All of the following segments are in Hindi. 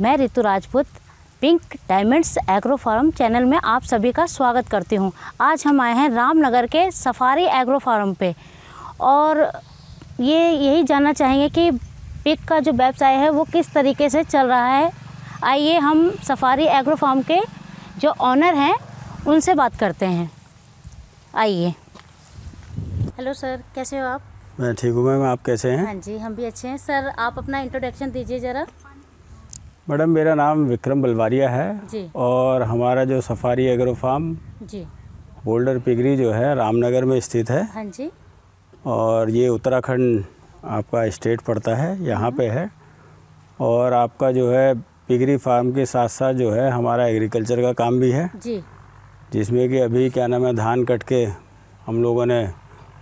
मैं Ritu Rajput Pink Diamonds Agro Farm channel में आप सभी का स्वागत करती हूं। आज हम आए हैं रामनगर के सफारी एग्रो फार्म पे और यही जानना चाहेंगे कि पिक का जो व्यवसाय है वो किस तरीके से चल रहा है। आइए हम सफारी एग्रो फार्म के जो ऑनर हैं उनसे बात करते हैं। आइए। हेलो सर, कैसे हो आप? मैं ठीक हूँ मैम, आप कैसे हैं? हाँ जी, हम भी अच्छे हैं। सर, आप अपना इंट्रोडक्शन दीजिए ज़रा। मैडम, मेरा नाम विक्रम बलवारिया है जी। और हमारा जो सफारी एग्रो फार्म जी। बोल्डर पिगरी जो है रामनगर में स्थित है। हाँ जी। और ये उत्तराखंड आपका स्टेट पड़ता है, यहाँ पे है। और आपका जो है पिगरी फार्म के साथ साथ जो है हमारा एग्रीकल्चर का काम भी है जी, जिसमें कि अभी क्या नाम है धान कट के हम लोगों ने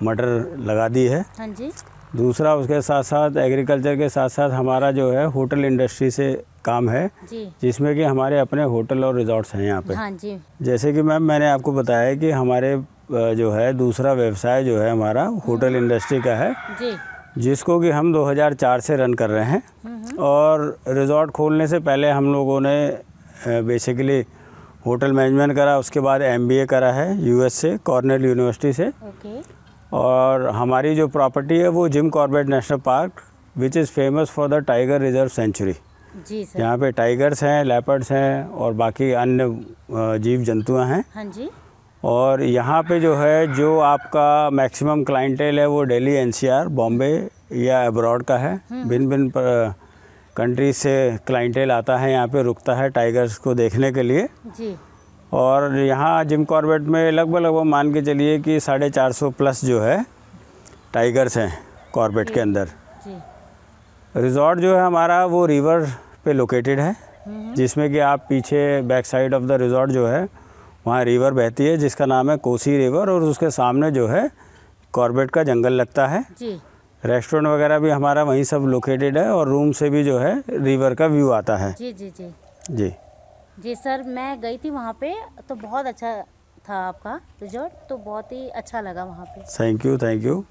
मटर लगा दी है। हाँ जी। दूसरा उसके साथ साथ एग्रीकल्चर के साथ साथ हमारा जो है होटल इंडस्ट्री से काम है जी, जिसमें कि हमारे अपने होटल और रिजॉर्ट्स हैं यहाँ पे। हाँ जी। जैसे कि मैम मैंने आपको बताया कि हमारे जो है दूसरा व्यवसाय जो है हमारा होटल इंडस्ट्री का है जी, जिसको कि हम 2004 से रन कर रहे हैं। और रिजॉर्ट खोलने से पहले हम लोगों ने बेसिकली होटल मैनेजमेंट करा, उसके बाद MBA करा है US से, कॉर्नेल यूनिवर्सिटी से। ओके। और हमारी जो प्रॉपर्टी है वो Jim Corbett National Park which is famous for the tiger reserve sanctuary. जी सर। यहाँ पे टाइगर्स हैं, लेपर्ड्स हैं और बाकी अन्य जीव जंतुएं हैं। हाँ जी। और यहाँ पे जो है जो आपका मैक्सिमम क्लाइंटेल है वो दिल्ली NCR, बॉम्बे या अब्रॉड का है। भिन्न भिन्न कंट्रीज से क्लाइंटेल आता है, यहाँ पे रुकता है टाइगर्स को देखने के लिए। जी। और यहाँ जिम कॉर्बेट में लगभग मान के चलिए कि 450 प्लस जो है टाइगर्स हैं कॉर्बेट के अंदर। जी। रिजॉर्ट जो है हमारा वो रिवर पे लोकेटेड है जिसमें कि आप पीछे back side of the resort जो है वहाँ रिवर बहती है जिसका नाम है कोसी रिवर और उसके सामने जो है कॉर्बेट का जंगल लगता है। जी। रेस्टोरेंट वगैरह भी हमारा वहीं सब लोकेटेड है और रूम से भी जो है रिवर का व्यू आता है। जी जी जी जी जी सर, मैं गई थी वहाँ पे तो बहुत अच्छा था आपका रिजॉर्ट, तो बहुत ही अच्छा लगा वहाँ पे। Thank you, thank you.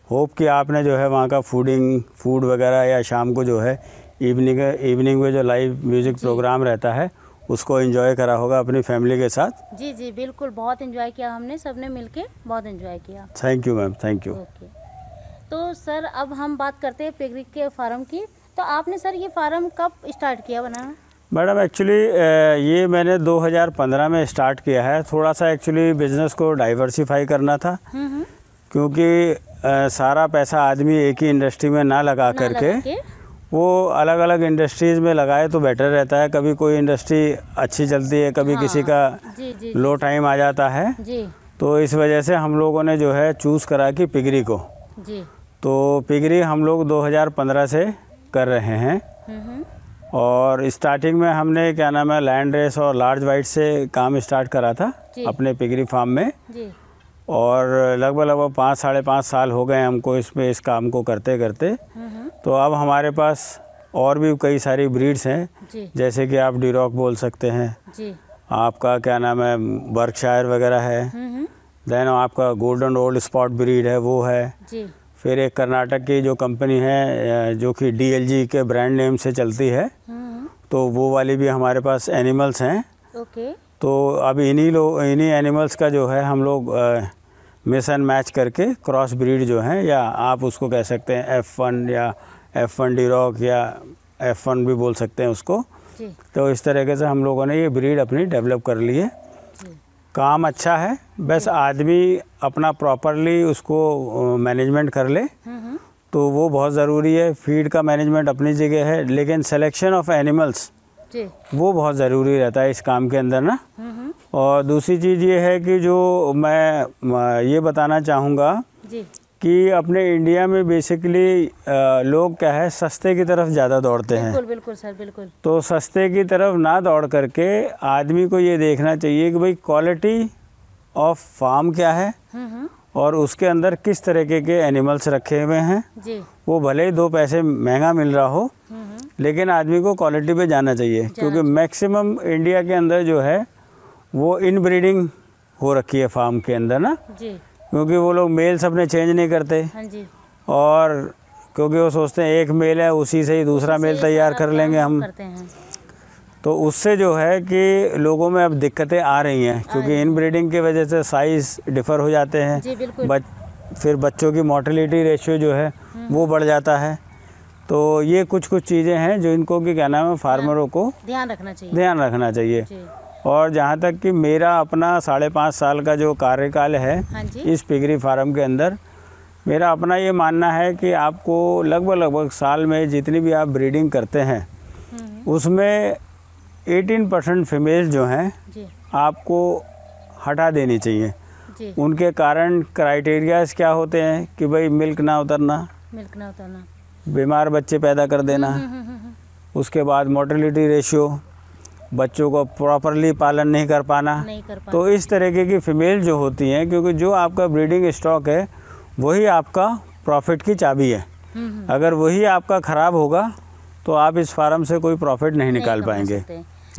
Hope कि आपने जो है वहाँ का फूड वगैरह या शाम को जो है इवनिंग में जो लाइव म्यूज़िक प्रोग्राम रहता है उसको एंजॉय करा होगा अपनी फैमिली के साथ। जी जी बिल्कुल, बहुत एंजॉय किया हमने, सबने मिलके बहुत एंजॉय किया। Thank you ma'am, thank you. Okay. तो सर अब हम बात करते हैं पिगरी के फार्म की। तो आपने सर ये फार्म कब स्टार्ट किया बनाना? मैडम एक्चुअली ये मैंने 2015 में स्टार्ट किया है। थोड़ा सा एक्चुअली बिज़नेस को डाइवर्सिफाई करना था क्योंकि सारा पैसा आदमी एक ही इंडस्ट्री में ना लगा करके वो अलग अलग इंडस्ट्रीज़ में लगाए तो बेटर रहता है। कभी कोई इंडस्ट्री अच्छी चलती है, कभी किसी का लो टाइम आ जाता है। जी। तो इस वजह से हम लोगों ने जो है चूज़ करा कि पिगरी को। जी। तो पिगरी हम लोग 2015 से कर रहे हैं। और स्टार्टिंग में हमने क्या नाम है लैंड रेस और लार्ज वाइट से काम स्टार्ट करा था अपने पिगरी फार्म में। जी। और लगभग 5-5.5 साल हो गए हमको इसमें इस काम को करते करते। तो अब हमारे पास और भी कई सारी ब्रीड्स हैं जैसे कि आप डीरॉक बोल सकते हैं। जी। आपका क्या नाम है बर्कशायर वगैरह है। देन आपका गोल्डन ओल्ड स्पॉट ब्रीड है वो है। जी। फिर एक कर्नाटक की जो कंपनी है जो कि DLG के ब्रांड नेम से चलती है तो वो वाली भी हमारे पास एनिमल्स हैं। ओके। तो अब इन्हीं एनिमल्स का जो है हम लोग मिक्स एंड मैच करके क्रॉस ब्रीड जो है या आप उसको कह सकते हैं F1 या F1 डीरॉक या F1 भी बोल सकते हैं उसको। जी। तो इस तरीके से हम लोगों ने ये ब्रीड अपनी डेवलप कर ली है। काम अच्छा है, बस आदमी अपना प्रॉपरली उसको मैनेजमेंट कर ले तो वो बहुत ज़रूरी है। फीड का मैनेजमेंट अपनी जगह है लेकिन सिलेक्शन ऑफ एनिमल्स वो बहुत ज़रूरी रहता है इस काम के अंदर ना। और दूसरी चीज़ ये है कि जो मैं ये बताना चाहूँगा कि अपने इंडिया में बेसिकली लोग क्या है सस्ते की तरफ ज़्यादा दौड़ते हैं। बिल्कुल बिल्कुल सर, बिल्कुल। तो सस्ते की तरफ ना दौड़ करके आदमी को ये देखना चाहिए कि भाई क्वालिटी ऑफ फार्म क्या है और उसके अंदर किस तरीके के एनिमल्स रखे हुए हैं। जी। वो भले ही 2 पैसे महंगा मिल रहा हो लेकिन आदमी को क्वालिटी पे जाना चाहिए क्योंकि मैक्सिमम इंडिया के अंदर जो है वो इनब्रीडिंग हो रखी है फार्म के अंदर ना। जी। क्योंकि वो लोग मेल्स अपने चेंज नहीं करते। हाँ जी। और क्योंकि वो सोचते हैं एक मेल है उसी से ही दूसरा मेल तैयार कर लेंगे हम। तो उससे जो है कि लोगों में अब दिक्कतें आ रही हैं, क्योंकि इन ब्रीडिंग की वजह से साइज़ डिफ़र हो जाते हैं। जी बिल्कुल। फिर बच्चों की मोर्टेलिटी रेशियो जो है वो बढ़ जाता है। तो ये कुछ चीज़ें हैं जो इनको कि क्या नाम है, फार्मरों को ध्यान रखना चाहिए। और जहाँ तक कि मेरा अपना 5.5 साल का जो कार्यकाल है इस पिगरी फार्म के अंदर, मेरा अपना ये मानना है कि आपको लगभग साल में जितनी भी आप ब्रीडिंग करते हैं उसमें 18% फीमेल जो हैं आपको हटा देनी चाहिए। उनके कारण क्राइटेरियाज क्या होते हैं कि भाई मिल्क ना उतरना, बीमार बच्चे पैदा कर देना, उसके बाद मोर्टेलिटी रेशियो, बच्चों को प्रॉपरली पालन नहीं कर पाना। तो इस तरीके की फ़ीमेल जो होती हैं, क्योंकि जो आपका ब्रीडिंग स्टॉक है वही आपका प्रॉफिट की चाबी है। अगर वही आपका ख़राब होगा तो आप इस फार्म से कोई प्रॉफिट नहीं निकाल पाएंगे।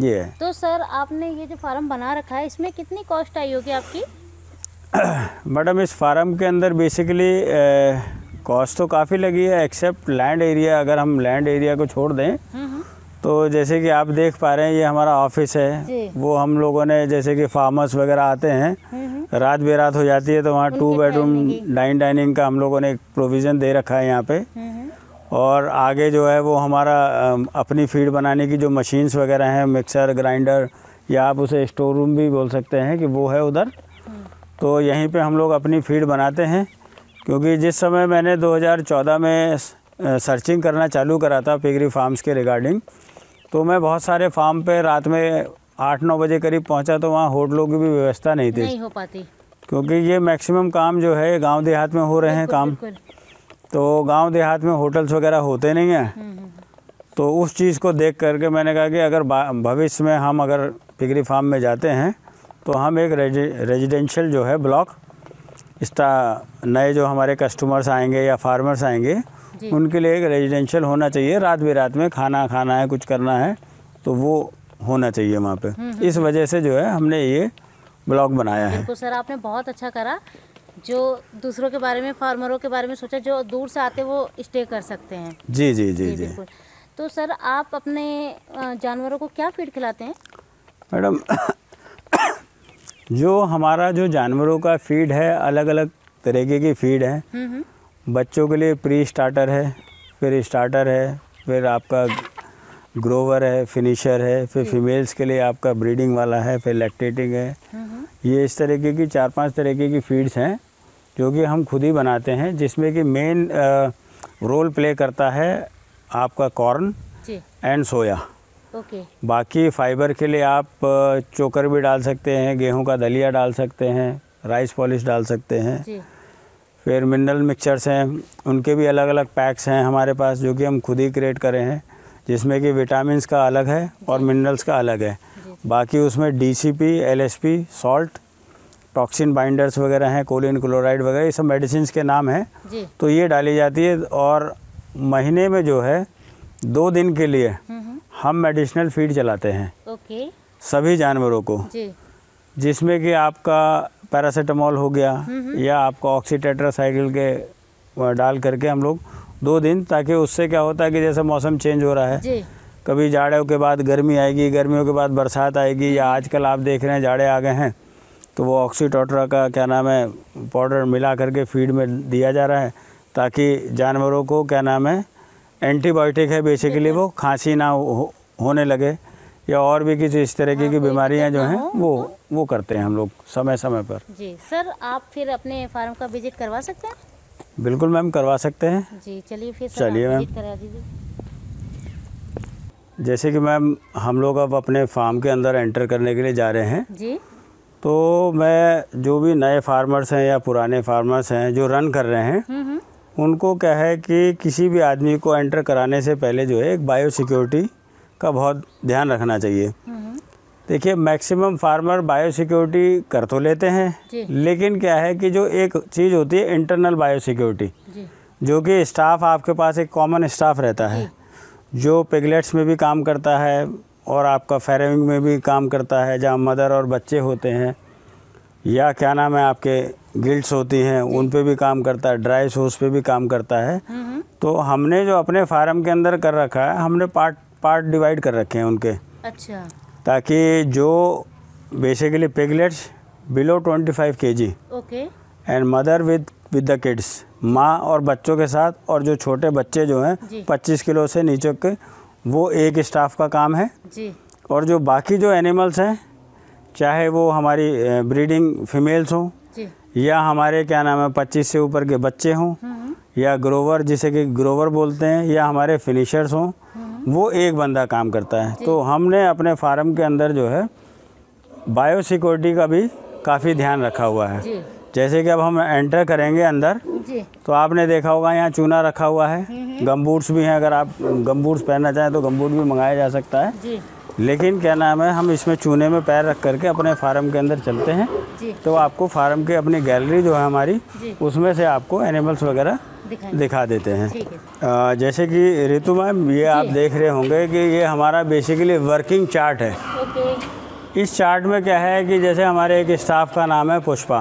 ये है। तो सर आपने ये जो फार्म बना रखा है इसमें कितनी कॉस्ट आई होगी आपकी? मैडम इस फार्म के अंदर बेसिकली कॉस्ट तो काफ़ी लगी है, एक्सेप्ट लैंड एरिया। अगर हम लैंड एरिया को छोड़ दें तो जैसे कि आप देख पा रहे हैं ये हमारा ऑफिस है, वो हम लोगों ने जैसे कि फार्मर्स वगैरह आते हैं, रात बेरात हो जाती है तो वहाँ 2 बेडरूम डाइनिंग का हम लोगों ने प्रोविज़न दे रखा है यहाँ पे। और आगे जो है वो हमारा अपनी फीड बनाने की जो मशीन्स वगैरह हैं, मिक्सर, ग्राइंडर, या आप उसे स्टोर रूम भी बोल सकते हैं कि वो है उधर। तो यहीं पे हम लोग अपनी फीड बनाते हैं, क्योंकि जिस समय मैंने 2014 में सर्चिंग करना चालू करा था पिगरी फार्म्स के रिगार्डिंग, तो मैं बहुत सारे फार्म पे रात में 8-9 बजे करीब पहुंचा, तो वहाँ होटलों की भी व्यवस्था नहीं हो पाती, क्योंकि ये मैक्सिमम काम जो है गांव देहात में हो रहे हैं काम। तो गांव देहात में होटल्स वगैरह होते नहीं हैं। तो उस चीज़ को देख करके मैंने कहा कि अगर भविष्य में हम अगर पिगरी फार्म में जाते हैं तो हम एक रेजिडेंशियल जो है ब्लॉक, नए जो हमारे कस्टमर्स आएंगे या फार्मर्स आएंगे उनके लिए एक रेजिडेंशियल होना चाहिए। रात बेरात में खाना खाना है, कुछ करना है तो वो होना चाहिए वहाँ पे। इस वजह से जो है हमने ये ब्लॉक बनाया है। बिल्कुल सर, आपने बहुत अच्छा करा जो दूसरों के बारे में, फार्मरों के बारे में सोचा, जो दूर से आते वो स्टे कर सकते हैं। जी जी जी जी बिल्कुल। तो सर आप अपने जानवरों को क्या फीड खिलाते हैं? मैडम जो हमारा जो जानवरों का फीड है, अलग अलग तरीके की फीड है। बच्चों के लिए प्री स्टार्टर है, फिर स्टार्टर है, फिर आपका ग्रोवर है, फिनिशर है, फिर फीमेल्स के लिए आपका ब्रीडिंग वाला है, फिर लैक्टेटिंग है। ये इस तरीके की 4-5 तरीके की फीड्स हैं जो कि हम खुद ही बनाते हैं, जिसमें कि मेन रोल प्ले करता है आपका कॉर्न एंड सोया। बाकी फाइबर के लिए आप चोकर भी डाल सकते हैं, गेहूं का दलिया डाल सकते हैं, राइस पॉलिश डाल सकते हैं। फिर मिनरल मिक्सचर्स हैं, उनके भी अलग अलग पैक्स हैं हमारे पास जो कि हम खुद ही क्रिएट करे हैं, जिसमें कि विटामिन्स का अलग है और मिनरल्स का अलग है। बाकी उसमें DCP, LSP, salt, toxin binders वगैरह हैं, कोलिन क्लोराइड वगैरह, ये सब मेडिसिन के नाम हैं। तो ये डाली जाती है। और महीने में जो है 2 दिन के लिए हम मेडिसिनल फीड चलाते हैं सभी जानवरों को, जिसमें कि आपका पैरासीटामोल हो गया या आपका ऑक्सीटेट्रासाइक्लिन के डाल करके हम लोग 2 दिन, ताकि उससे क्या होता है कि जैसे मौसम चेंज हो रहा है, कभी जाड़ों के बाद गर्मी आएगी, गर्मियों के बाद बरसात आएगी, या आजकल आप देख रहे हैं जाड़े आ गए हैं तो वो ऑक्सीटेट्रा का क्या नाम है पाउडर मिला करके फीड में दिया जा रहा है, ताकि जानवरों को क्या नाम है एंटीबायोटिक है बेसिकली, वो खांसी ना होने लगे या और भी किसी इस तरीके की बीमारियां जो हैं वो करते हैं हम लोग समय समय पर। जी सर, आप फिर अपने फार्म का विजिट करवा सकते हैं? बिल्कुल मैम, करवा सकते हैं। जी चलिए फिर चलिए मैम, करा दीजिए। जैसे कि मैम हम लोग अब अपने फार्म के अंदर एंटर करने के लिए जा रहे हैं जी। तो मैं जो भी नए फार्मर्स हैं या पुराने फार्मर्स हैं जो रन कर रहे हैं उनको क्या है कि किसी भी आदमी को एंटर कराने से पहले जो है एक बायो सिक्योरिटी का बहुत ध्यान रखना चाहिए। देखिए मैक्सिमम फार्मर बायो सिक्योरिटी कर तो लेते हैं, लेकिन क्या है कि जो एक चीज़ होती है इंटरनल बायो सिक्योरिटी, जो कि स्टाफ आपके पास एक कॉमन स्टाफ रहता है जो पिगलेट्स में भी काम करता है और आपका फैरविंग में भी काम करता है, जहाँ मदर और बच्चे होते हैं, या क्या नाम है आपके गिल्ट्स होती हैं उन पे भी काम करता है, ड्राई सोर्स पे भी काम करता है। तो हमने जो अपने फार्म के अंदर कर रखा है, हमने पार्ट डिवाइड कर रखे हैं उनके, अच्छा। ताकि जो basically piglets below 25 kg okay. And mother with the kids, माँ और बच्चों के साथ, और जो छोटे बच्चे जो हैं 25 किलो से नीचे के, वो एक स्टाफ का काम है जी। और जो बाकी जो एनिमल्स हैं, चाहे वो हमारी ब्रीडिंग फीमेल्स हों या हमारे क्या नाम है 25 से ऊपर के बच्चे हों, या ग्रोवर जिसे कि ग्रोवर बोलते हैं, या हमारे फिनिशर्स हों, वो एक बंदा काम करता है। तो हमने अपने फार्म के अंदर जो है बायो सिक्योरिटी का भी काफ़ी ध्यान रखा हुआ है। जैसे कि अब हम एंटर करेंगे अंदर तो आपने देखा होगा यहाँ चूना रखा हुआ है, गमबूट्स भी हैं, अगर आप गमबूट्स पहनना चाहें तो गमबूट भी मंगाया जा सकता है जी। लेकिन क्या नाम है, हम इसमें चूने में पैर रख करके अपने फार्म के अंदर चलते हैं तो आपको फार्म की अपनी गैलरी जो है हमारी, उसमें से आपको एनिमल्स वगैरह दिखा देते हैं। जैसे कि रितु मैम, ये आप देख रहे होंगे कि ये हमारा बेसिकली वर्किंग चार्ट है। इस चार्ट में क्या है कि जैसे हमारे एक स्टाफ का नाम है पुष्पा,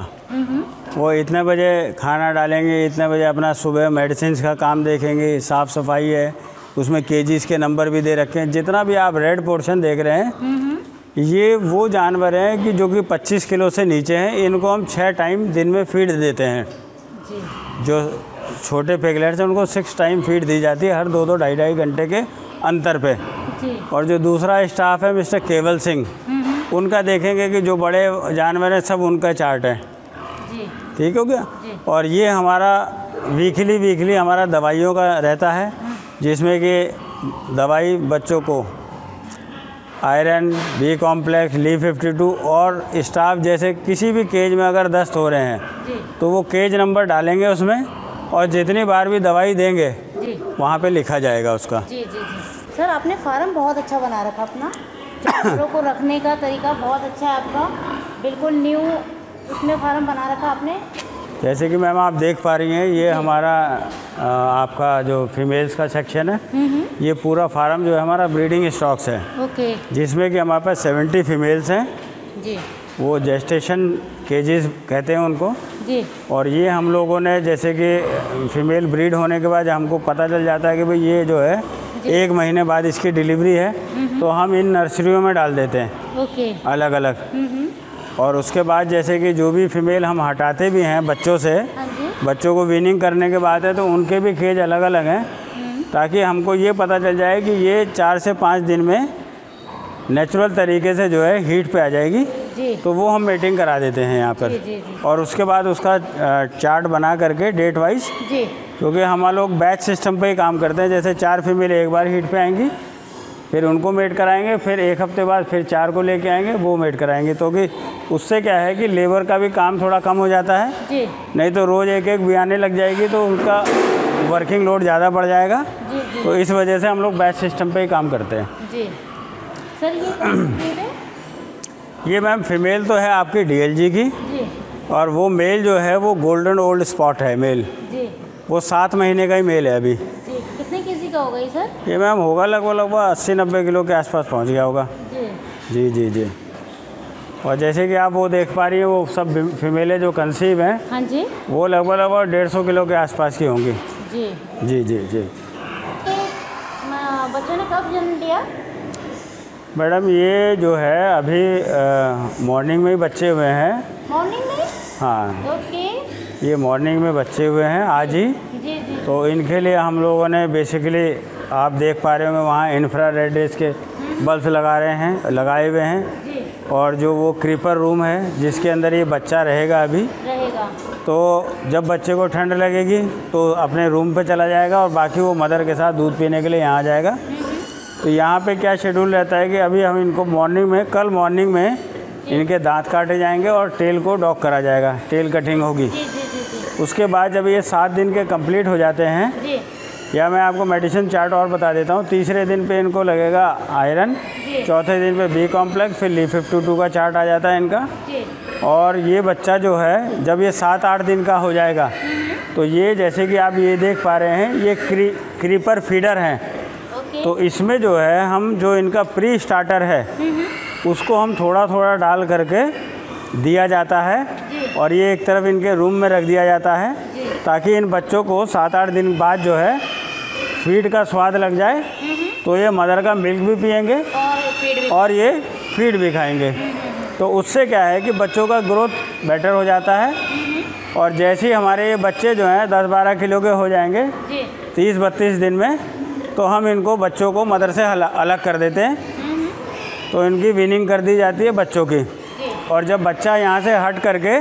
वो इतने बजे खाना डालेंगे, इतने बजे अपना सुबह मेडिसिन का काम देखेंगे, साफ़ सफाई है, उसमें केजीज़ के नंबर भी दे रखे हैं। जितना भी आप रेड पोर्शन देख रहे हैं, ये वो जानवर हैं कि जो कि 25 किलो से नीचे हैं। इनको हम 6 टाइम दिन में फीड देते हैं जी। जो छोटे पिगलेट्स हैं उनको 6 टाइम फीड दी जाती है, हर 2-2 ढाई घंटे के अंतर पे जी। और जो दूसरा स्टाफ है मिस्टर केवल सिंह, उनका देखेंगे कि जो बड़े जानवर हैं सब उनका चार्ट है जी। ठीक हो गया। और ये हमारा वीकली हमारा दवाइयों का रहता है, जिसमें कि दवाई बच्चों को आयरन, बी कॉम्प्लेक्स, ली52 और स्टाफ जैसे किसी भी केज में अगर दस्त हो रहे हैं तो वो केज नंबर डालेंगे उसमें, और जितनी बार भी दवाई देंगे वहाँ पे लिखा जाएगा उसका जी जी जी। सर आपने फार्म बहुत अच्छा बना रखा, अपना जानवरों को रखने का तरीका बहुत अच्छा है आपका, बिल्कुल न्यू उसमें फार्म बना रखा आपने। जैसे कि मैम आप देख पा रही हैं, ये हमारा आपका जो फीमेल्स का सेक्शन है, ये पूरा फार्म जो है हमारा ब्रीडिंग स्टॉक्स है ओके। जिसमें कि हमारे पास 70 फीमेल्स हैं जी। वो जेस्टेशन केजेस कहते हैं उनको जी। और ये हम लोगों ने जैसे कि फीमेल ब्रीड होने के बाद हमको पता चल जाता है कि भाई ये जो है 1 महीने बाद इसकी डिलीवरी है, तो हम इन नर्सरियों में डाल देते हैं ओके। अलग अलग। और उसके बाद जैसे कि जो भी फीमेल हम हटाते भी हैं बच्चों से, बच्चों को वीनिंग करने के बाद है तो उनके भी केज अलग अलग हैं, ताकि हमको ये पता चल जाए कि ये 4 से 5 दिन में नेचुरल तरीके से जो है हीट पे आ जाएगी जी। तो वो हम मीटिंग करा देते हैं यहाँ पर जी। और उसके बाद उसका चार्ट बना करके डेट वाइज, क्योंकि हम लोग बैच सिस्टम पे ही काम करते हैं। जैसे 4 फीमेल एक बार हीट पे आएंगी, फिर उनको मेट कराएंगे, फिर 1 हफ्ते बाद फिर 4 को लेके आएंगे, वो मेट कराएंगे। तो कि उससे क्या है कि लेबर का भी काम थोड़ा कम हो जाता है जी। नहीं तो रोज़ एक भी आने लग जाएगी तो उनका वर्किंग लोड ज़्यादा बढ़ जाएगा जी। तो इस वजह से हम लोग बैच सिस्टम पे ही काम करते हैं जी। सर ये मैम फीमेल तो है आपकी DLG की जी। और वो मेल जो है वो गोल्डन ओल्ड स्पॉट है मेल जी। वो 7 महीने का ही मेल है अभी जी। कितने केजी का होगा ये सर? ये मैम होगा लगभग 80-90 किलो के आसपास पहुंच गया होगा जी जी जी। और जैसे कि आप वो देख पा रही हैं, वो सब फीमेलें जो कंसीव हैं हाँ जी, वो लगभग 150 किलो के आसपास की होंगी जी जी जी जी। बच्चों ने कब जन्म दिया? मैडम ये जो है अभी मॉर्निंग में ही बच्चे हुए हैं। मॉर्निंग में? हाँ ओके। ये मॉर्निंग में बच्चे हुए हैं आज ही जी जी। तो इनके लिए हम लोगों ने बेसिकली आप देख पा रहे होंगे वहाँ इंफ्रारेड रेज के बल्ब लगाए हुए हैं और जो वो क्रीपर रूम है जिसके अंदर ये बच्चा रहेगा अभी तो जब बच्चे को ठंड लगेगी तो अपने रूम पे चला जाएगा और बाकी वो मदर के साथ दूध पीने के लिए यहाँ आ जाएगा। तो यहाँ पे क्या शेड्यूल रहता है कि अभी हम इनको कल मॉर्निंग में इनके दांत काटे जाएंगे और टेल को डॉक करा जाएगा, टेल कटिंग होगी। उसके बाद जब ये 7 दिन के कंप्लीट हो जाते हैं या मैं आपको मेडिसिन चार्ट और बता देता हूँ, तीसरे दिन पे इनको लगेगा आयरन, चौथे दिन पे बी कॉम्प्लेक्स, फिर ली52 का चार्ट आ जाता है इनका। और ये बच्चा जो है जब ये 7-8 दिन का हो जाएगा तो ये जैसे कि आप ये देख पा रहे हैं ये क्रीपर फीडर हैं। तो इसमें जो है हम जो इनका प्री स्टार्टर है उसको हम थोड़ा थोड़ा डाल करके दिया जाता है और ये एक तरफ इनके रूम में रख दिया जाता है ताकि इन बच्चों को 7-8 दिन बाद जो है फीड का स्वाद लग जाए तो ये मदर का मिल्क भी पियेंगे और ये फीड भी खाएंगे। तो उससे क्या है कि बच्चों का ग्रोथ बेटर हो जाता है। और जैसे ही हमारे ये बच्चे जो हैं 10-12 किलो के हो जाएंगे 30-32 दिन में, तो हम इनको बच्चों को मदर से अलग कर देते हैं। तो इनकी वीनिंग कर दी जाती है बच्चों की। और जब बच्चा यहाँ से हट करके,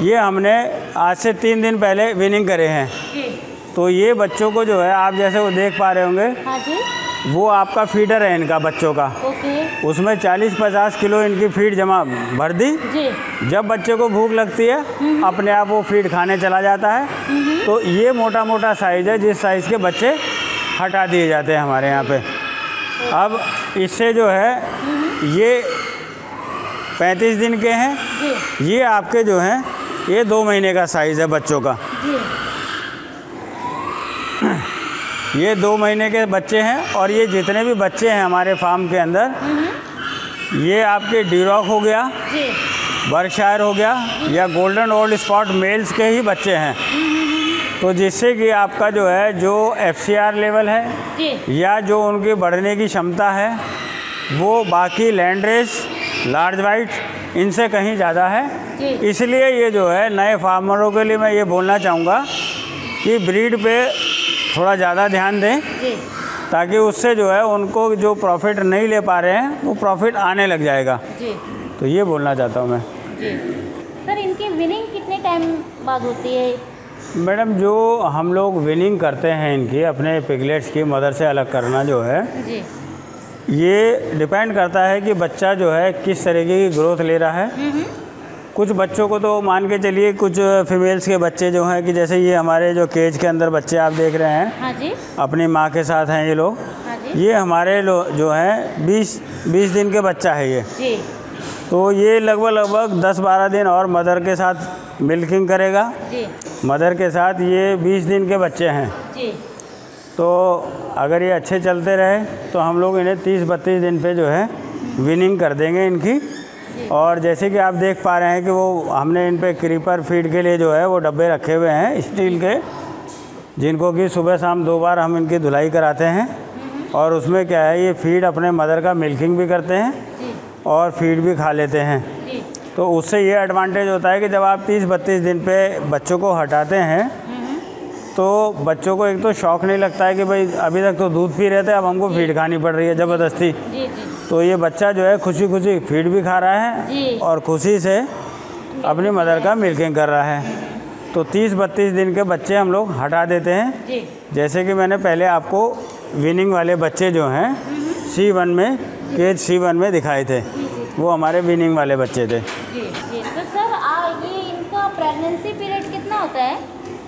ये हमने आज से 3 दिन पहले वीनिंग करे हैं, तो ये बच्चों को जो है आप जैसे वो देख पा रहे होंगे, हाँ जी, वो आपका फीडर है इनका बच्चों का। ओके। उसमें 40-50 किलो इनकी फीड जमा भर दी जी। जब बच्चे को भूख लगती है अपने आप वो फीड खाने चला जाता है। तो ये मोटा मोटा साइज़ है जिस साइज़ के बच्चे हटा दिए जाते हैं हमारे यहाँ पे। अब इससे जो है ये 35 दिन के हैं, ये आपके जो हैं ये 2 महीने का साइज़ है बच्चों का। ये 2 महीने के बच्चे हैं। और ये जितने भी बच्चे हैं हमारे फार्म के अंदर, ये आपके ड्यूरॉक हो गया, बर्कशायर हो गया, या गोल्डन ओल्ड स्पॉट मेल्स के ही बच्चे हैं। तो जिससे कि आपका जो है जो FCR लेवल है या जो उनकी बढ़ने की क्षमता है वो बाकी लैंड रेस, लार्ज वाइट इनसे कहीं ज़्यादा है। इसलिए ये जो है नए फार्मरों के लिए मैं ये बोलना चाहूँगा कि ब्रीड पे थोड़ा ज़्यादा ध्यान दें, ताकि उससे जो है उनको जो प्रॉफिट नहीं ले पा रहे हैं वो प्रॉफिट आने लग जाएगा। तो ये बोलना चाहता हूँ मैं। सर, इनकी विनिंग कितने टाइम बाद होती है? मैडम, जो हम लोग विनिंग करते हैं इनकी अपने पिगलेट्स की मदर से अलग करना जो है जी, ये डिपेंड करता है कि बच्चा जो है किस तरीके की ग्रोथ ले रहा है। कुछ बच्चों को तो मान के चलिए, कुछ फीमेल्स के बच्चे जो हैं कि जैसे ये हमारे जो केज के अंदर बच्चे आप देख रहे हैं, हाँ जी, अपनी माँ के साथ हैं ये लोग। हाँ जी, ये हमारे जो हैं 20 दिन के बच्चा है ये जी, तो ये लगभग 10-12 दिन और मदर के साथ मिल्किंग करेगा जी, मदर के साथ। ये 20 दिन के बच्चे हैं। जी, तो अगर ये अच्छे चलते रहे तो हम लोग इन्हें 30-32 दिन पे जो है विनिंग कर देंगे इनकी। और जैसे कि आप देख पा रहे हैं कि वो हमने इन पे क्रीपर फीड के लिए जो है वो डब्बे रखे हुए हैं स्टील के, जिनको कि सुबह शाम 2 बार हम इनकी धुलाई कराते हैं। और उसमें क्या है, ये फीड अपने मदर का मिल्किंग भी करते हैं और फीड भी खा लेते हैं। तो उससे ये एडवांटेज होता है कि जब आप 30-32 दिन पे बच्चों को हटाते हैं तो बच्चों को एक तो शौक़ नहीं लगता है कि भाई अभी तक तो दूध पी रहे थे, अब हमको फीड खानी पड़ रही है ज़बरदस्ती। तो ये बच्चा जो है खुशी खुशी फीड भी खा रहा है और खुशी से अपनी मदर का मिल्किंग कर रहा है। तो 30-32 दिन के बच्चे हम लोग हटा देते हैं। जैसे कि मैंने पहले आपको विनिंग वाले बच्चे जो हैं C1 में, केज C1 में दिखाए थे, वो हमारे विनिंग वाले बच्चे थे। तो सर ये इनका प्रेगनेंसी पीरियड कितना होता है?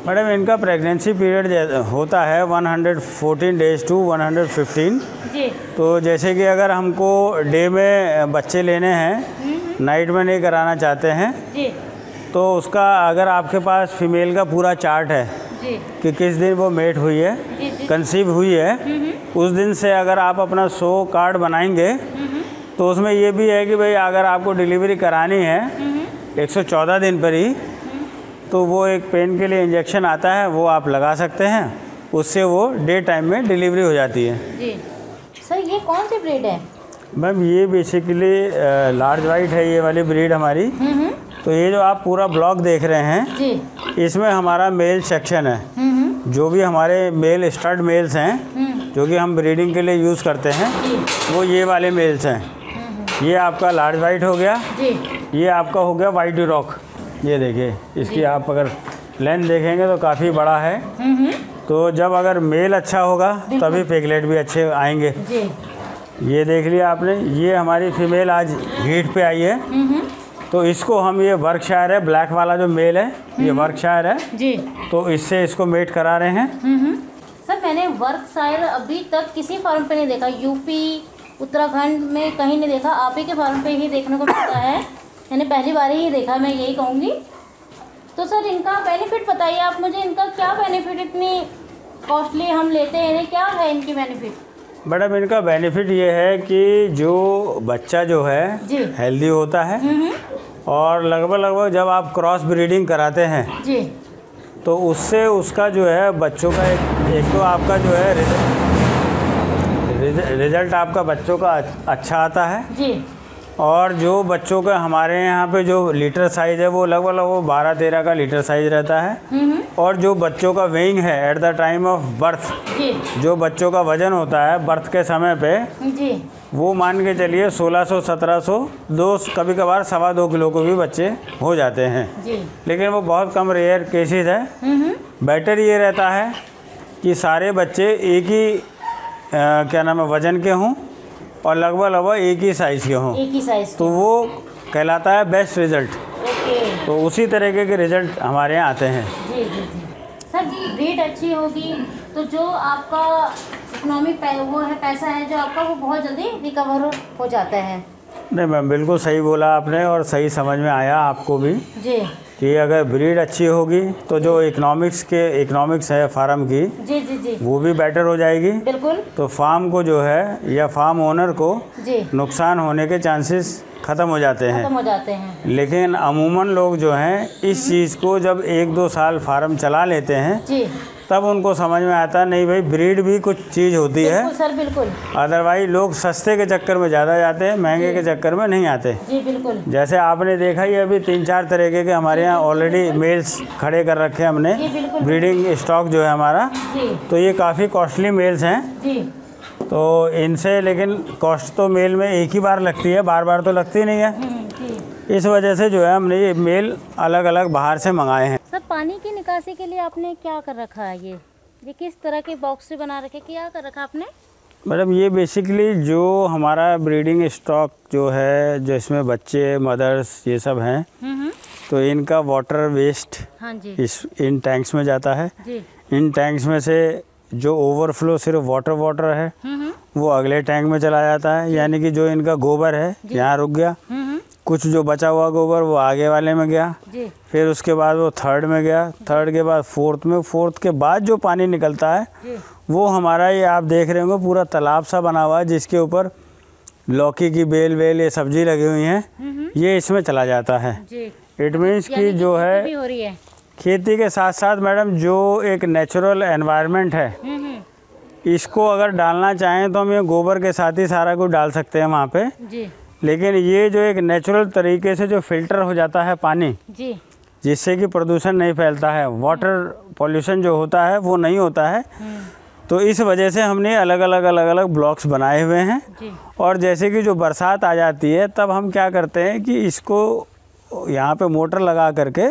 मैडम, इनका प्रेगनेंसी पीरियड होता है 114 डेज़ टू 115। जी। तो जैसे कि अगर हमको डे में बच्चे लेने हैं, नाइट में नहीं कराना चाहते हैं जी, तो उसका अगर आपके पास फीमेल का पूरा चार्ट है जी, कि किस दिन वो मेट हुई है, कंसीव हुई है, उस दिन से अगर आप अपना 100 कार्ड बनाएंगे तो उसमें ये भी है कि भाई अगर आपको डिलीवरी करानी है 114 दिन पर ही, तो वो एक पेन के लिए इंजेक्शन आता है, वो आप लगा सकते हैं, उससे वो डे टाइम में डिलीवरी हो जाती है। जी। सर, ये कौन सी ब्रीड है? मैम, ये बेसिकली लार्ज वाइट है ये वाली ब्रीड हमारी। तो ये जो आप पूरा ब्लॉक देख रहे हैं जी, इसमें हमारा मेल सेक्शन है। जो भी हमारे मेल स्टड मेल्स हैं जो कि हम ब्रीडिंग के लिए यूज़ करते हैं, वो ये वाले मेल्स हैं। ये आपका लार्ज वाइट हो गया जी, ये आपका हो गया वाइट ड्यूरॉक। ये देखिए, इसकी आप अगर लेंथ देखेंगे तो काफ़ी बड़ा है। तो जब अगर मेल अच्छा होगा तभी पिगलेट भी अच्छे आएंगे। जी। ये देख लिया आपने, ये हमारी फीमेल आज हीट पे आई है। तो इसको हम, ये वर्कशायर है, ब्लैक वाला जो मेल है ये वर्कशायर है जी। तो इससे इसको मेट करा रहे हैं। सर, मैंने वर्कशायर अभी तक किसी फार्म पे नहीं देखा, यूपी उत्तराखंड में कहीं नहीं देखा, आप ही के फार्म पे ही देखने को मिलता है। मैंने पहली बार ही देखा, मैं यही कहूँगी। तो सर, इनका बेनिफिट बताइए आप मुझे, इनका क्या बेनिफिट, इतनी कॉस्टली हम लेते हैं इन्हें, क्या है इनकी बेनिफिट? मैडम, इनका बेनिफिट ये है कि जो बच्चा जो है हेल्दी होता है और लगभग जब आप क्रॉस ब्रीडिंग कराते हैं जी, तो उससे उसका जो है बच्चों का एक तो आपका जो है रिजल्ट आपका बच्चों का अच्छा आता है जी। और जो बच्चों का हमारे यहाँ पे जो लीटर साइज़ है वो लगभग 12-13 का लीटर साइज़ रहता है। और जो बच्चों का वेइंग है at the time of birth, जो बच्चों का वज़न होता है बर्थ के समय पे जी, वो मान के चलिए 1600-1700, कभी कभार 2.25 किलो को भी बच्चे हो जाते हैं जी। लेकिन वो बहुत कम रेयर केसेस है। बेटर ये रहता है कि सारे बच्चे एक ही क्या नाम है वज़न के हों और लगभग एक ही साइज़ के हों, एक ही साइज़, तो वो कहलाता है बेस्ट रिज़ल्ट। ओके। तो उसी तरीके के रिज़ल्ट हमारे यहाँ आते हैं। जी जी जी। सर ब्रीड अच्छी होगी तो जो आपका इकोनॉमिक वो है, पैसा है जो आपका, वो बहुत जल्दी रिकवर हो जाता है। नहीं मैम, बिल्कुल सही बोला आपने और सही समझ में आया आपको भी जी कि अगर ब्रीड अच्छी होगी तो जो इकोनॉमिक्स है फार्म की, जी जी जी, वो भी बेटर हो जाएगी। बिल्कुल। तो फार्म को जो है या फार्म ओनर को जी, नुकसान होने के चांसेस ख़त्म हो जाते हैं। लेकिन अमूमन लोग जो हैं इस चीज़ को जब 1-2 साल फार्म चला लेते हैं जी, तब उनको समझ में आता नहीं भाई ब्रीड भी कुछ चीज़ होती है। बिल्कुल सर, बिल्कुल। अदरवाइज लोग सस्ते के चक्कर में ज़्यादा जाते हैं, महंगे के चक्कर में नहीं आते। जी बिल्कुल। जैसे आपने देखा ही अभी 3-4 तरीके के हमारे यहाँ ऑलरेडी मेल्स खड़े कर रखे हैं हमने, जी बिल्कुल। ब्रीडिंग स्टॉक जो है हमारा, जी तो ये काफ़ी कॉस्टली मेल्स हैं। जी, तो इनसे लेकिन कॉस्ट तो मेल में एक ही बार लगती है, बार बार तो लगती नहीं है। जी। इस वजह से जो है हमने ये मेल अलग अलग बाहर से मंगाए हैं। सर पानी की निकासी के लिए आपने क्या कर रखा है? ये किस तरह के बॉक्स से बना रखे, क्या कर रखा आपने? मैडम ये बेसिकली जो हमारा ब्रीडिंग स्टॉक जो है, जो इसमें बच्चे मदर्स ये सब हैं, तो इनका वाटर वेस्ट हाँ जी, इन टैंक्स में जाता है। जी। इन टैंक्स में से जो ओवरफ्लो सिर्फ वाटर है वो अगले टैंक में चला जाता है, यानी कि जो इनका गोबर है यहाँ रुक गया, कुछ जो बचा हुआ गोबर वो आगे वाले में गया, जी। फिर उसके बाद वो थर्ड में गया, थर्ड के बाद फोर्थ में, फोर्थ के बाद जो पानी निकलता है जी। वो हमारा ये आप देख रहे होंगे पूरा तालाब सा बना हुआ है जिसके ऊपर लौकी की बेल ये सब्जी लगी हुई हैं, ये इसमें चला जाता है। इट मीन्स कि जो है भी हो रही है खेती के साथ साथ मैडम जो एक नेचुरल एनवायरनमेंट है इसको अगर डालना चाहें तो हम ये गोबर के साथ ही सारा कुछ डाल सकते हैं वहाँ पे जी, लेकिन ये जो एक नेचुरल तरीके से जो फिल्टर हो जाता है पानी जी, जिससे कि प्रदूषण नहीं फैलता है, वाटर पॉल्यूशन जो होता है वो नहीं होता है, तो इस वजह से हमने अलग अलग ब्लॉक्स बनाए हुए हैं। जी। और जैसे कि जो बरसात आ जाती है तब हम क्या करते हैं कि इसको यहाँ पे मोटर लगा करके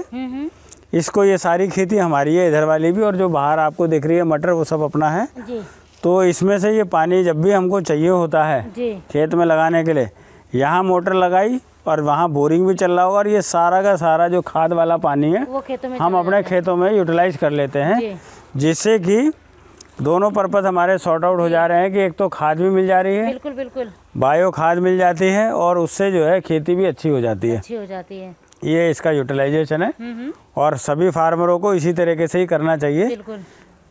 इसको, ये सारी खेती हमारी है इधर वाली भी, और जो बाहर आपको दिख रही है मटर वो सब अपना है। जी। तो इसमें से ये पानी जब भी हमको चाहिए होता है जी। खेत में लगाने के लिए, यहाँ मोटर लगाई और वहाँ बोरिंग भी चल रहा होगा, और ये सारा का सारा जो खाद वाला पानी है वो खेतों में हम अपने खेतों में यूटिलाइज कर लेते हैं, जिससे कि दोनों पर्पस हमारे सॉर्ट आउट हो जा रहे हैं कि एक तो खाद भी मिल जा रही है, बिल्कुल बिल्कुल, बायो खाद मिल जाती है, और उससे जो है खेती भी अच्छी हो जाती है। ये इसका यूटिलाइजेशन है और सभी फार्मरों को इसी तरीके से ही करना चाहिए बिल्कुल।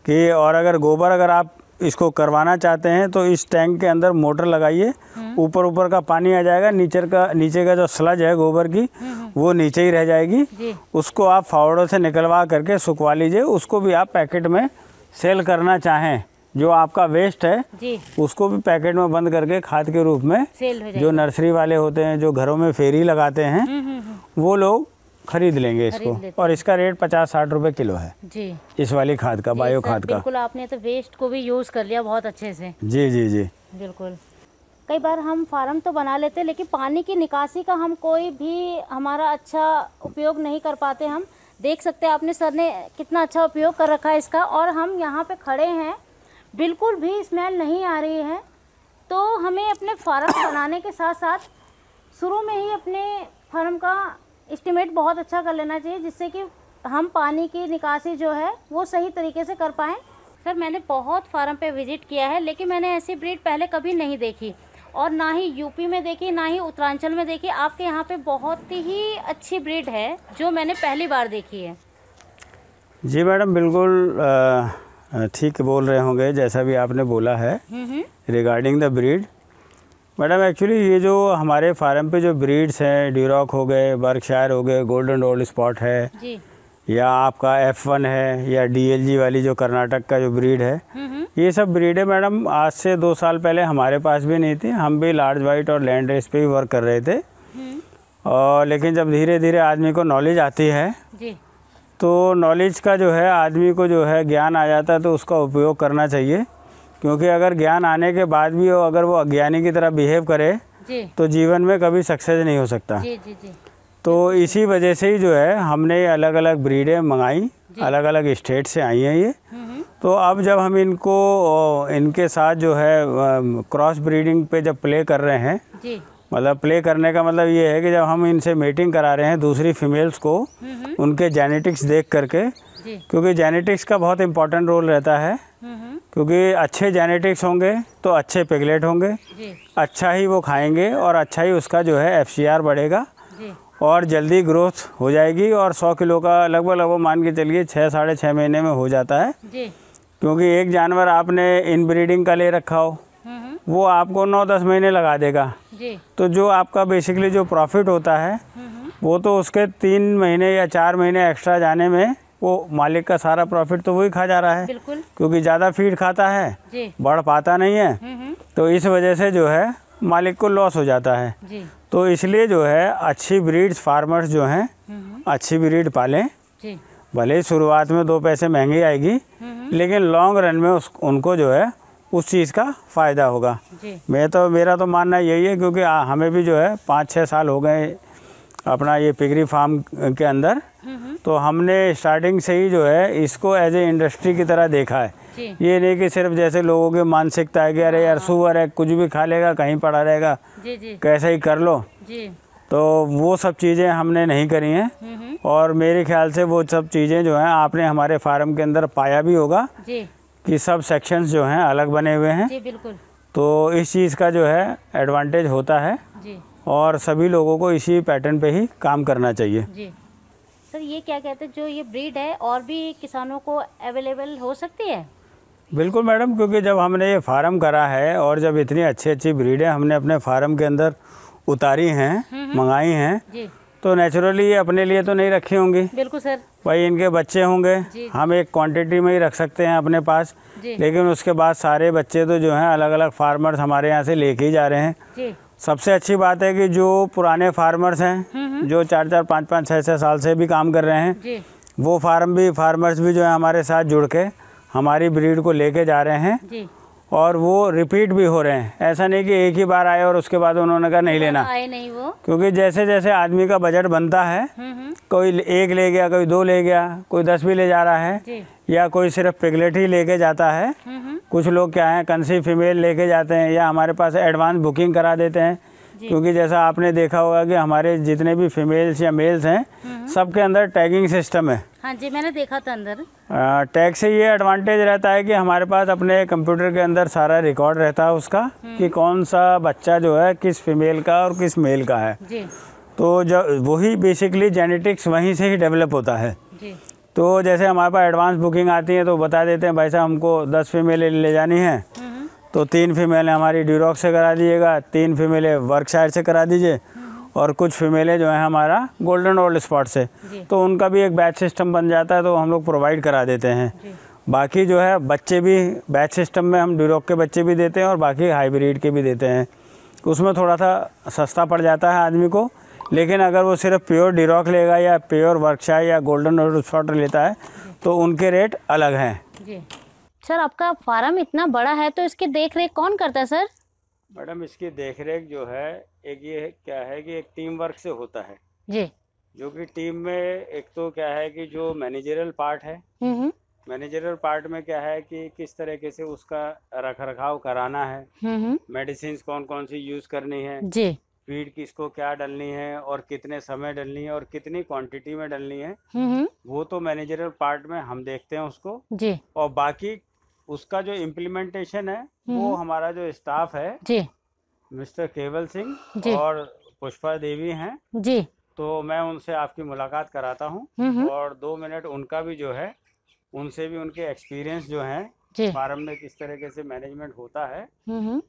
कि, और अगर आप इसको करवाना चाहते हैं तो इस टैंक के अंदर मोटर लगाइए, ऊपर का पानी आ जाएगा, नीचे का जो स्लज है गोबर की वो नीचे ही रह जाएगी, उसको आप फावड़ों से निकलवा करके सुखवा लीजिए। उसको भी आप पैकेट में सेल करना चाहें, जो आपका वेस्ट है जी, उसको भी पैकेट में बंद करके खाद के रूप में सेल हो जो नर्सरी वाले होते हैं जो घरों में फेरी लगाते हैं वो लोग खरीद लेंगे इसको, और इसका रेट 50-60 रुपए किलो है जी, इस वाली खाद का, बायो खाद का। बिल्कुल, आपने तो वेस्ट को भी यूज़ कर लिया बहुत अच्छे से। जी जी जी, बिल्कुल। कई बार हम फार्म तो बना लेते हैं लेकिन पानी की निकासी का हम कोई भी हमारा अच्छा उपयोग नहीं कर पाते। हम देख सकते हैं आपने सर ने कितना अच्छा उपयोग कर रखा है इसका, और हम यहाँ पे खड़े हैं, बिल्कुल भी स्मेल नहीं आ रही है। तो हमें अपने फार्म बनाने के साथ साथ शुरू में ही अपने फार्म का एस्टिमेट बहुत अच्छा कर लेना चाहिए, जिससे कि हम पानी की निकासी जो है वो सही तरीके से कर पाएँ। सर मैंने बहुत फार्म पे विज़िट किया है लेकिन मैंने ऐसी ब्रीड पहले कभी नहीं देखी, और ना ही यूपी में देखी ना ही उत्तरांचल में देखी। आपके यहाँ पे बहुत ही अच्छी ब्रीड है जो मैंने पहली बार देखी है। जी मैडम, बिल्कुल ठीक बोल रहे होंगे जैसा भी आपने बोला है regarding the breed. Madam actually ये जो हमारे फार्म पे जो ब्रीड्स हैं, ड्यूरॉक हो गए, बर्कशायर हो गए, गोल्डन रोड स्पॉट है जी, या आपका F1 है, या DLG वाली जो कर्नाटक का जो ब्रीड है, ये सब ब्रीडें मैडम आज से 2 साल पहले हमारे पास भी नहीं थी। हम भी लार्ज वाइट और लैंड रेस पे ही वर्क कर रहे थे। और लेकिन जब धीरे धीरे आदमी को नॉलेज आती है जी, तो नॉलेज का जो है आदमी को जो है ज्ञान आ जाता है, तो उसका उपयोग करना चाहिए। क्योंकि अगर ज्ञान आने के बाद भी अगर वो अज्ञानी की तरह बिहेव करे जी, तो जीवन में कभी सक्सेस नहीं हो सकता। जी, जी, जी। तो इसी वजह से ही जो है हमने अलग अलग ब्रीडें मंगाई, अलग अलग स्टेट से आई हैं ये। तो अब जब हम इनके साथ जो है क्रॉस ब्रीडिंग पे जब प्ले कर रहे हैं, जी, मतलब प्ले करने का मतलब ये है कि जब हम इनसे मीटिंग करा रहे हैं दूसरी फीमेल्स को, उनके जेनेटिक्स देख करके, क्योंकि जेनेटिक्स का बहुत इंपॉर्टेंट रोल रहता है। क्योंकि अच्छे जेनेटिक्स होंगे तो अच्छे पिगलेट होंगे, अच्छा ही वो खाएंगे और अच्छा ही उसका जो है FCR बढ़ेगा और जल्दी ग्रोथ हो जाएगी। और 100 किलो का लगभग मान के चलिए 6 साढ़े 6 महीने में हो जाता है। क्योंकि एक जानवर आपने इनब्रीडिंग का ले रखा हो, वो आपको 9-10 महीने लगा देगा। तो जो आपका बेसिकली जो प्रॉफिट होता है वो तो उसके 3 महीने या 4 महीने एक्स्ट्रा जाने में वो मालिक का सारा प्रॉफिट तो वही खा जा रहा है। क्योंकि ज़्यादा फीड खाता है, बढ़ पाता नहीं है, तो इस वजह से जो है मालिक को लॉस हो जाता है। तो इसलिए जो है अच्छी ब्रीड्स फार्मर्स जो हैं अच्छी ब्रीड पालें। भले ही शुरुआत में 2 पैसे महंगी आएगी, लेकिन लॉन्ग रन में उनको जो है उस चीज़ का फ़ायदा होगा। मेरा तो मानना यही है। क्योंकि हमें भी जो है 5-6 साल हो गए अपना ये पिगरी फार्म के अंदर, तो हमने स्टार्टिंग से ही जो है इसको एज ए इंडस्ट्री की तरह देखा है। ये नहीं कि सिर्फ जैसे लोगों की मानसिकता है कि अरे यार सुअर है, कुछ भी खा लेगा, कहीं पड़ा रहेगा, कैसे ही कर लो। तो वो सब चीज़ें हमने नहीं करी हैं। और मेरे ख्याल से वो सब चीज़ें जो हैं आपने हमारे फार्म के अंदर पाया भी होगा कि सब सेक्शंस जो हैं अलग बने हुए हैं। तो इस चीज़ का जो है एडवांटेज होता है और सभी लोगों को इसी पैटर्न पे ही काम करना चाहिए। सर ये क्या कहते हैं, जो ये ब्रीड है और भी किसानों को अवेलेबल हो सकती है? बिल्कुल मैडम, क्योंकि जब हमने ये फार्म करा है और जब इतनी अच्छी अच्छी ब्रीडें हमने अपने फार्म के अंदर उतारी हैं, मंगाई हैं, तो नेचुरली ये अपने लिए तो नहीं रखी होंगी। बिल्कुल सर। भाई इनके बच्चे होंगे, हम एक क्वांटिटी में ही रख सकते हैं अपने पास, लेकिन उसके बाद सारे बच्चे तो जो हैं अलग अलग फार्मर्स हमारे यहाँ से लेके ही जा रहे हैं। सबसे अच्छी बात है कि जो पुराने फार्मर्स हैं जो 4-4, 5-5, 6-6 साल से भी काम कर रहे हैं, वो फार्मर्स भी जो है हमारे साथ जुड़ के हमारी ब्रीड को लेके जा रहे हैं और वो रिपीट भी हो रहे हैं। ऐसा नहीं कि एक ही बार आए और उसके बाद उन्होंने कहा नहीं लेना, आए नहीं वो। क्योंकि जैसे जैसे आदमी का बजट बनता है, कोई 1 ले गया, कोई 2 ले गया, कोई 10 भी ले जा रहा है, या कोई सिर्फ पिगलेट ही लेके जाता है। कुछ लोग क्या है कंसीव फीमेल लेके जाते हैं या हमारे पास एडवांस बुकिंग करा देते हैं। क्योंकि जैसा आपने देखा होगा कि हमारे जितने भी फीमेल्स या मेल्स हैं सबके अंदर टैगिंग सिस्टम है। हाँ जी, मैंने देखा था अंदर। टैग से ये एडवांटेज रहता है कि हमारे पास अपने कंप्यूटर के अंदर सारा रिकॉर्ड रहता है उसका कि कौन सा बच्चा जो है किस फीमेल का और किस मेल का है। तो जब वही बेसिकली जेनेटिक्स वहीं से ही डेवलप होता है। तो जैसे हमारे पास एडवांस बुकिंग आती है तो बता देते हैं भाई साहब हमको 10 फीमेल ले जानी है, तो 3 फीमेलें हमारी ड्यूरॉक से करा दीजिएगा, 3 फीमेलें वर्कशायर से करा दीजिए और कुछ फीमेलें जो है हमारा गोल्डन ओल्ड स्पॉट से। तो उनका भी एक बैच सिस्टम बन जाता है, तो हम लोग प्रोवाइड करा देते हैं। बाकी जो है बच्चे भी बैच सिस्टम में हम ड्यूरॉक के बच्चे भी देते हैं और बाकी हाइब्रिड के भी देते हैं। उसमें थोड़ा सा सस्ता पड़ जाता है आदमी को, लेकिन अगर वो सिर्फ प्योर ड्यूरॉक लेगा या प्योर वर्कशायर या गोल्डन ओल्ड स्पॉट लेता है तो उनके रेट अलग हैं। सर आपका फार्म इतना बड़ा है तो इसकी देख रेख कौन करता है सर? मैडम इसकी देख रेख जो है एक ये क्या है कि एक टीम वर्क से होता है जी, जो कि टीम में एक तो क्या है कि जो मैनेजरल पार्ट है, मैनेजरल पार्ट में क्या है कि किस तरीके से उसका रख रखाव कराना है, मेडिसिन कौन कौन सी यूज करनी है जी, फीड किसको क्या डालनी है और कितने समय डालनी है और कितनी क्वांटिटी में डालनी है, वो तो मैनेजरल पार्ट में हम देखते हैं उसको जी। और बाकी उसका जो इम्प्लीमेंटेशन है वो हमारा जो स्टाफ है जी, मिस्टर केवल सिंह और पुष्पा देवी हैं जी। तो मैं उनसे आपकी मुलाकात कराता हूँ और 2 मिनट उनका भी जो है उनसे भी उनके एक्सपीरियंस जो है फार्म में किस तरीके से मैनेजमेंट होता है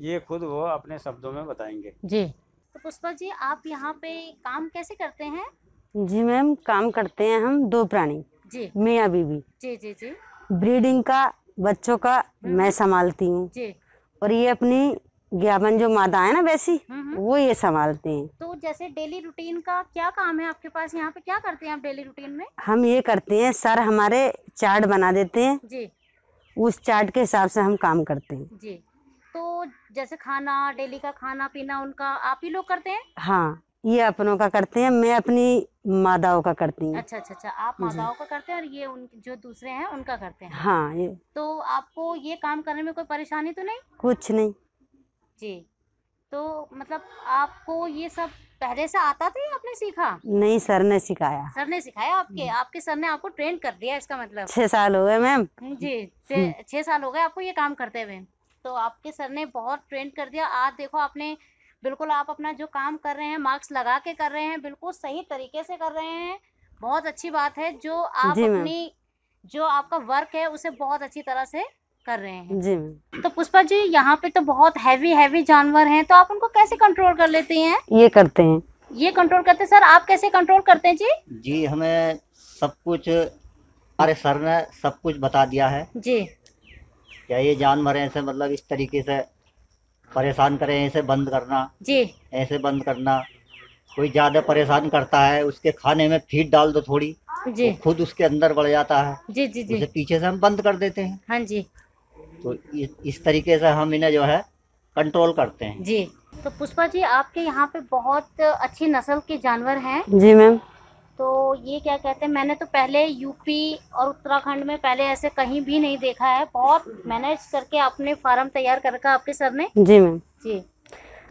ये खुद वो अपने शब्दों में बताएंगे जी। तो पुष्पा जी आप यहाँ पे काम कैसे करते हैं? जी मैम, काम करते हैं हम 2 प्राणी जी मियाँ बीवी। जी जी जी ब्रीडिंग का, बच्चों का मैं संभालती हूँ। जी। और ये अपनी ज्ञापन जो मादा है ना वैसी, वो ये संभालते हैं। तो जैसे डेली रूटीन का क्या काम है आपके पास, यहाँ पे क्या करते हैं आप डेली रूटीन में? हम ये करते हैं, सर हमारे चार्ट बना देते हैं जी। उस चार्ट के हिसाब से हम काम करते हैं। जी। तो जैसे खाना, डेली का खाना पीना उनका आप ही लोग करते हैं? हाँ, ये अपनों का करते हैं, मैं अपनी मादाओं का करती हूँ। अच्छा अच्छा अच्छा, आप माताओं का करते हैं और ये उन जो दूसरे हैं उनका करते हैं। हाँ, ये तो आपको ये काम करने में कोई परेशानी तो नहीं? कुछ नहीं। जी। तो मतलब आपको ये सब पहले से आता था या आपने सीखा? नहीं, सर ने सिखाया। सर ने सिखाया आपके सर ने आपको ट्रेन कर दिया इसका मतलब? 6 साल हो गए मैम। जी, 6 साल हो गए आपको ये काम करते हुए। तो आपके सर ने बहुत ट्रेन कर दिया। आज देखो आपने बिल्कुल, आप अपना जो काम कर रहे हैं मार्क्स लगा के कर रहे हैं, बिल्कुल सही तरीके से कर रहे हैं। बहुत अच्छी बात है जो आप जी मैम। अपनी जो आपका वर्क है उसे बहुत अच्छी तरह से कर रहे हैं। जी मैम। तो पुष्पा जी, यहाँ पे तो बहुत हैवी जानवर हैं, तो आप उनको कैसे कंट्रोल कर लेती हैं? ये करते हैं। ये कंट्रोल करते हैं। सर आप कैसे कंट्रोल करते हैं जी? जी, हमें सब कुछ हमारे सर ने सब कुछ बता दिया है। जी। क्या ये जानवर ऐसे मतलब इस तरीके से परेशान करें, ऐसे बंद करना, जी ऐसे बंद करना। कोई ज़्यादा परेशान करता है उसके खाने में फीड डाल दो थोड़ी, जी वो खुद उसके अंदर बढ़ जाता है। जी जी जी। उसे पीछे से हम बंद कर देते हैं। हाँ जी। तो इस तरीके से हम इन्हें जो है कंट्रोल करते हैं। जी। तो पुष्पा जी, आपके यहाँ पे बहुत अच्छी नस्ल के जानवर हैं। जी मैम। तो ये क्या कहते हैं, मैंने तो पहले यूपी और उत्तराखंड में पहले ऐसे कहीं भी नहीं देखा है। बहुत मैनेज करके आपने फार्म तैयार कर रखा आपके सर ने। जी मैम। जी।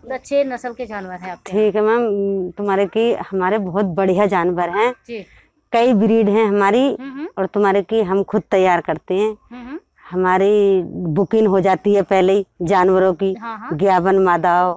तो अच्छे नस्ल के जानवर हैं आपके। ठीक है मैम, तुम्हारे की हमारे बहुत बढ़िया जानवर हैं। जी। कई ब्रीड हैं हमारी, हम्म। और तुम्हारे की हम खुद तैयार करते हैं। हम्म। हमारी बुकिंग हो जाती है पहले ही जानवरों की। हाँ हाँ। ज्ञापन मादाओं,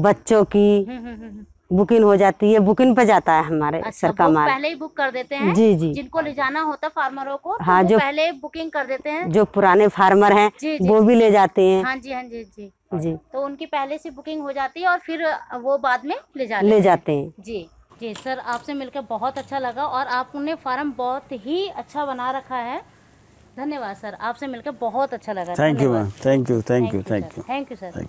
बच्चों की बुकिंग हो जाती है। बुकिंग पे जाता है हमारे अच्छा, सर का माल। पहले ही बुक कर देते हैं। जी जी। जिनको ले जाना होता है फार्मरों को, तो हाँ, वो जो पहले बुकिंग कर देते हैं। जो पुराने फार्मर हैं जी जी। वो भी ले जाते हैं। हाँ जी हाँ जी जी। जी, तो उनकी पहले से बुकिंग हो जाती है और फिर वो बाद में ले जाते हैं। जी जी। सर आपसे मिलकर बहुत अच्छा लगा और आपने फार्म बहुत ही अच्छा बना रखा है। धन्यवाद सर, आपसे मिलकर बहुत अच्छा लगा। Thank you ma'am. Thank you. Thank you sir.